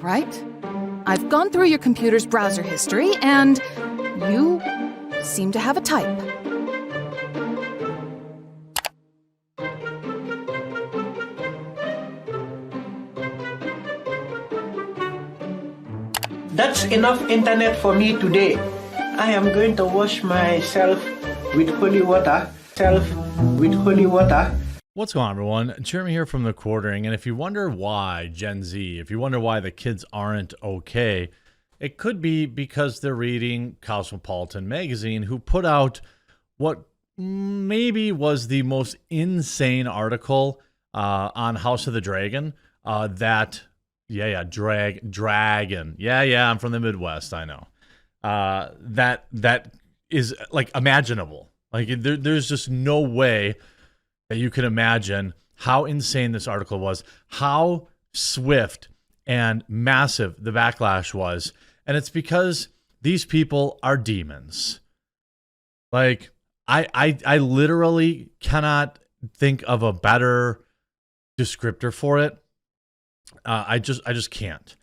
right. I've gone through your computer's browser history, and you seem to have a type. That's enough internet for me today. I am going to wash myself with holy water. What's going on, everyone? Jeremy here from The Quartering, and if you wonder why Gen Z, if you wonder why the kids aren't okay, it could be because they're reading Cosmopolitan magazine, who put out what maybe was the most insane article on House of the Dragon. Dragon. Yeah, I'm from the Midwest, I know. That is like imaginable. Like there's just no way that you can imagine how insane this article was, how swift and massive the backlash was. And it's because these people are demons. Like I literally cannot think of a better descriptor for it. I just can't.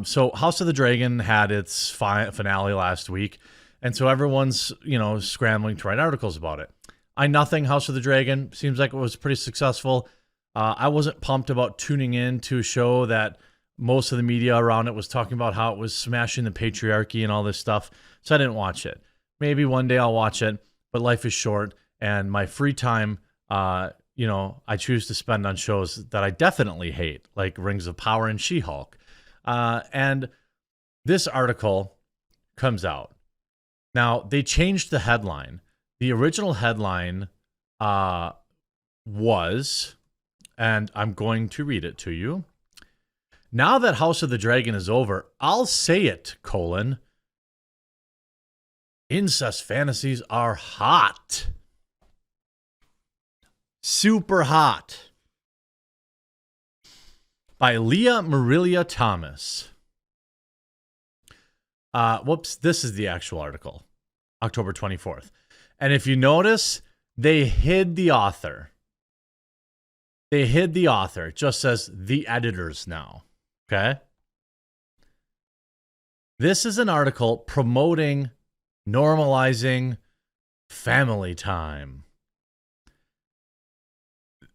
So House of the Dragon had its finale last week, and so everyone's, scrambling to write articles about it. Nothing House of the Dragon. Seems like it was pretty successful. I wasn't pumped about tuning in to a show that most of the media around it was talking about how it was smashing the patriarchy and all this stuff, so I didn't watch it. Maybe one day I'll watch it, but life is short, and my free time, I choose to spend on shows that I definitely hate, like Rings of Power and She-Hulk. And this article comes out. Now, they changed the headline. The original headline was, and I'm going to read it to you. Now that House of the Dragon is over, I'll say it, : incest fantasies are hot. Super hot. By Leah Marilia Thomas. This is the actual article. October 24th. And if you notice, they hid the author. It just says the editors now. Okay? This is an article promoting normalizing family time.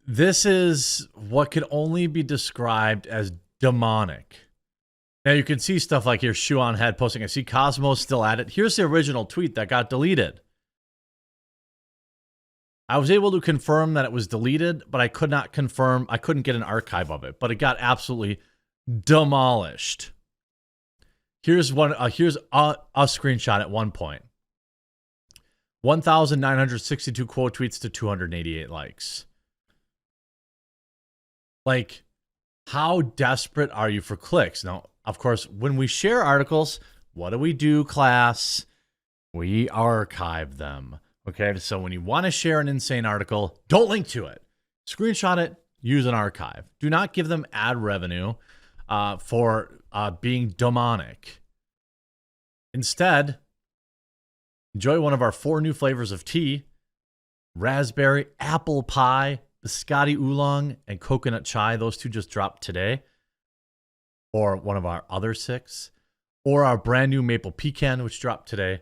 This is what could only be described as demonic. Now you can see stuff like here, Shoe on Head posting. I see Cosmo's still at it. Here's the original tweet that got deleted. I was able to confirm that it was deleted, but I could not confirm. I couldn't get an archive of it, but it got absolutely demolished. Here's a screenshot at one point. 1,962 quote tweets to 288 likes. Like, how desperate are you for clicks? Now, of course, when we share articles, what do, class? We archive them. Okay, so when you want to share an insane article, don't link to it. Screenshot it, use an archive. Do not give them ad revenue for being demonic. Instead, enjoy one of our 4 new flavors of tea: raspberry, apple pie, biscotti oolong, and coconut chai. Those 2 just dropped today. Or one of our other 6. Or our brand new maple pecan, which dropped today.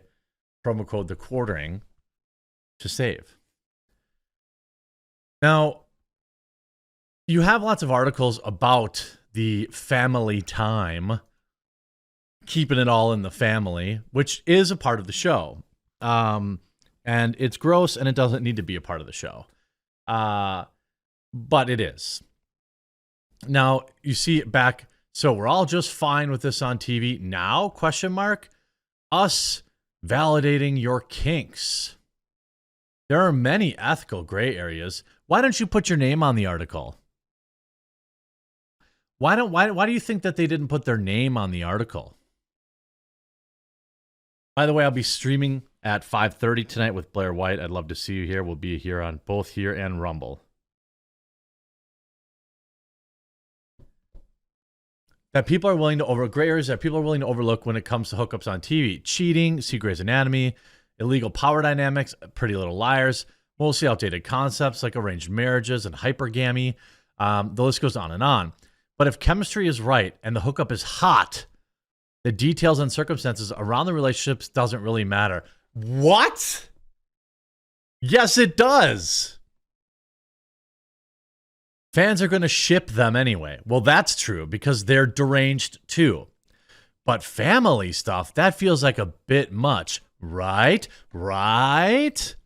Promo code The Quartering to save. Now, you have lots of articles about the family time, keeping it all in the family, which is a part of the show. And it's gross, and it doesn't need to be a part of the show. But it is. Now, you see it back. So we're all just fine with this on TV. Now, ? Us validating your kinks. There are many ethical gray areas. Why don't you put your name on the article? Why do you think that they didn't put their name on the article? By the way, I'll be streaming at 5:30 tonight with Blair White. I'd love to see you here. We'll be here on both here and Rumble. That people are willing to gray areas that people are willing to overlook when it comes to hookups on TV. Cheating, see Grey's Anatomy, illegal power dynamics, Pretty Little Liars, mostly outdated concepts like arranged marriages and hypergamy. The list goes on and on. But if chemistry is right and the hookup is hot, the details and circumstances around the relationships doesn't really matter. What? Yes, it does. Fans are going to ship them anyway. Well, that's true because they're deranged too. But family stuff, that feels like a bit much, right? Right?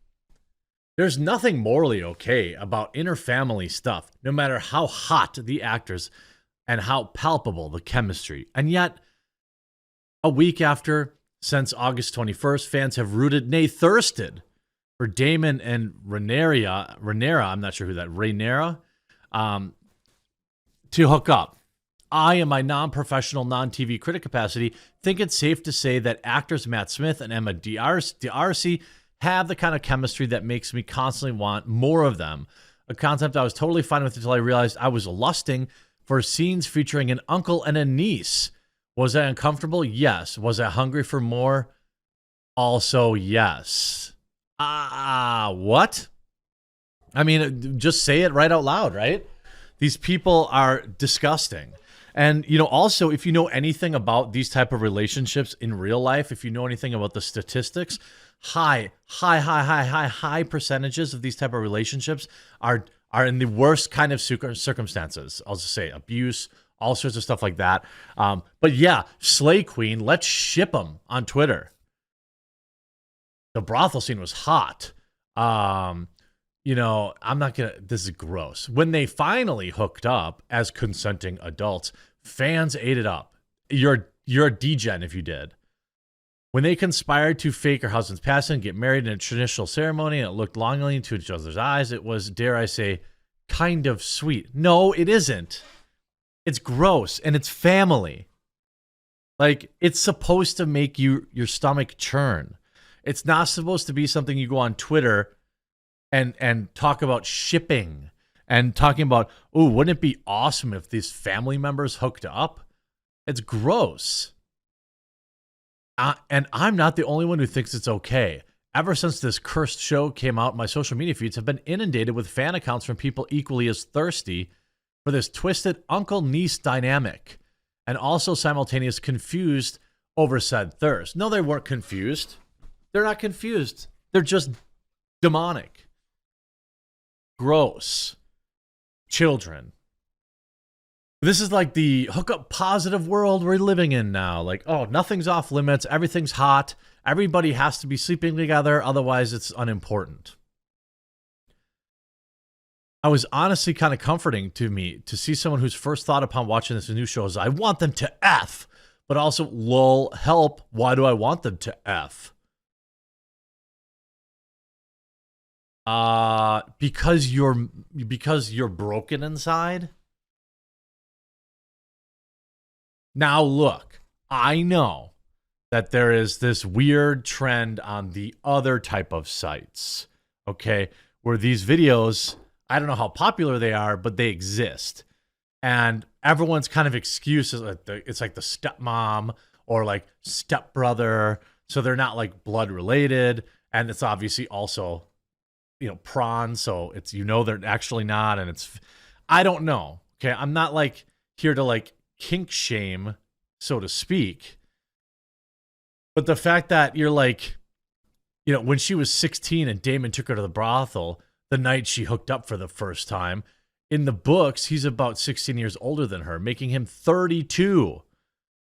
There's nothing morally okay about interfamily stuff, no matter how hot the actors and how palpable the chemistry. And yet, a week after, since August 21st, fans have rooted, nay, thirsted for Damon and Rhaenyra, I'm not sure who that, Rhaenyra, to hook up. I, in my non-professional, non-TV critic capacity, think it's safe to say that actors Matt Smith and Emma D'Arcy have the kind of chemistry that makes me constantly want more of them. A concept I was totally fine with until I realized I was lusting for scenes featuring an uncle and a niece. Was I uncomfortable? Yes. Was I hungry for more? Also, yes. What? I mean, just say it right out loud, right? These people are disgusting. And, you know, also, if you know anything about these type of relationships in real life, if you know anything about the statistics, high percentages of these type of relationships are in the worst kind of circumstances. I'll just say abuse, all sorts of stuff like that. But yeah, Slay Queen, let's ship them on Twitter. The brothel scene was hot. You know, this is gross. When they finally hooked up as consenting adults, fans ate it up. You're a degen if you did. When they conspired to fake her husband's passing, get married in a traditional ceremony, and it looked longingly into each other's eyes, it was, dare I say, kind of sweet. No, it isn't. It's gross, and it's family. Like, it's supposed to make your stomach churn. It's not supposed to be something you go on Twitter and talk about shipping and talking about, oh, wouldn't it be awesome if these family members hooked up? It's gross. And I'm not the only one who thinks it's okay. Ever since this cursed show came out, my social media feeds have been inundated with fan accounts from people equally as thirsty for this twisted uncle-niece dynamic and also simultaneous confused over said thirst. No, they weren't confused. They're not confused. They're just demonic. Gross. Children. This is like the hookup positive world we're living in now. Like, oh, nothing's off limits. Everything's hot. Everybody has to be sleeping together. Otherwise, it's unimportant. I was honestly kind of comforting to me to see someone whose first thought upon watching this new show is, I want them to F, but also, lol, help. Why do I want them to F? Because you're broken inside. Now look, I know that there is this weird trend on the other type of sites, okay, where these videos, I don't know how popular they are, but they exist. And everyone's kind of excuse is it's like the stepmom or like stepbrother, so they're not like blood related, and it's obviously also, you know, prawn, so it's, you know, they're actually not, and it's, I don't know, okay, I'm not like here to like kink shame, so to speak, but the fact that you're like, you know, when she was 16 and Damon took her to the brothel the night she hooked up for the first time, in the books he's about 16 years older than her, making him 32.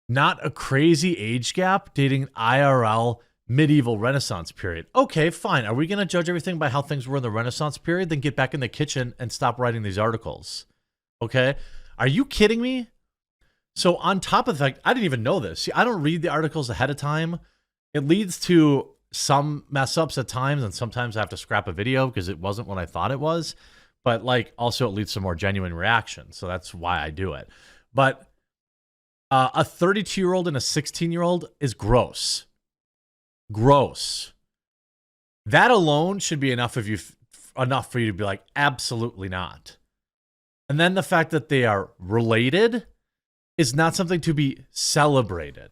Not a crazy age gap, dating IRL medieval Renaissance period. Okay, fine. Are we going to judge everything by how things were in the Renaissance period? Then get back in the kitchen and stop writing these articles. Okay? Are you kidding me? So on top of the fact, I didn't even know this. See, I don't read the articles ahead of time. It leads to some mess ups at times, and sometimes I have to scrap a video because it wasn't what I thought it was. But like, also it leads to more genuine reaction. So that's why I do it. But a 32-year-old and a 16-year-old is gross. Gross. That alone should be enough for you to be like, absolutely not. And then the fact that they are related is not something to be celebrated.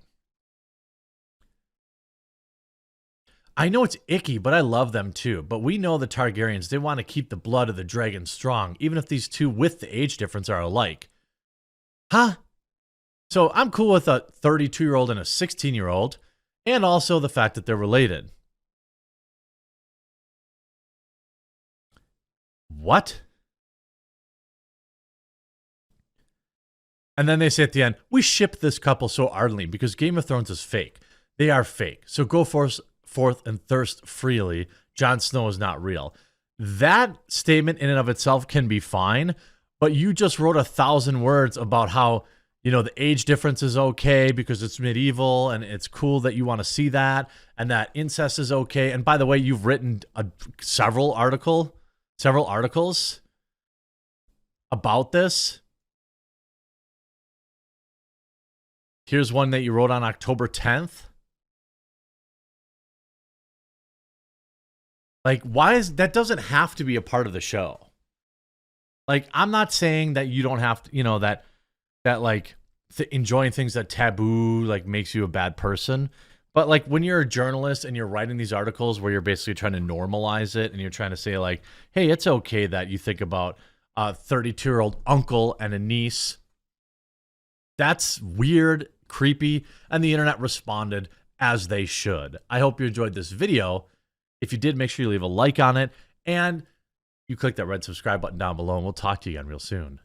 I know it's icky, but I love them too. But we know the Targaryens, they want to keep the blood of the dragon strong, even if these two with the age difference are alike. Huh? So I'm cool with a 32-year-old and a 16-year-old, and also the fact that they're related. What? And then they say at the end, we ship this couple so ardently because Game of Thrones is fake. They are fake. So go forth and thirst freely. Jon Snow is not real. That statement in and of itself can be fine, but you just wrote 1,000 words about how, you know, the age difference is okay because it's medieval and it's cool that you want to see that, and that incest is okay. And by the way, you've written several articles about this. Here's one that you wrote on October 10th. Like, why is that? Doesn't have to be a part of the show. Like, I'm not saying that you don't have to, you know, that like enjoying things that taboo like makes you a bad person. But like when you're a journalist and you're writing these articles where you're basically trying to normalize it and you're trying to say like, hey, it's okay that you think about a 32-year-old uncle and a niece. That's weird, creepy, and the internet responded as they should. I hope you enjoyed this video. If you did, make sure you leave a like on it and you click that red subscribe button down below, and we'll talk to you again real soon.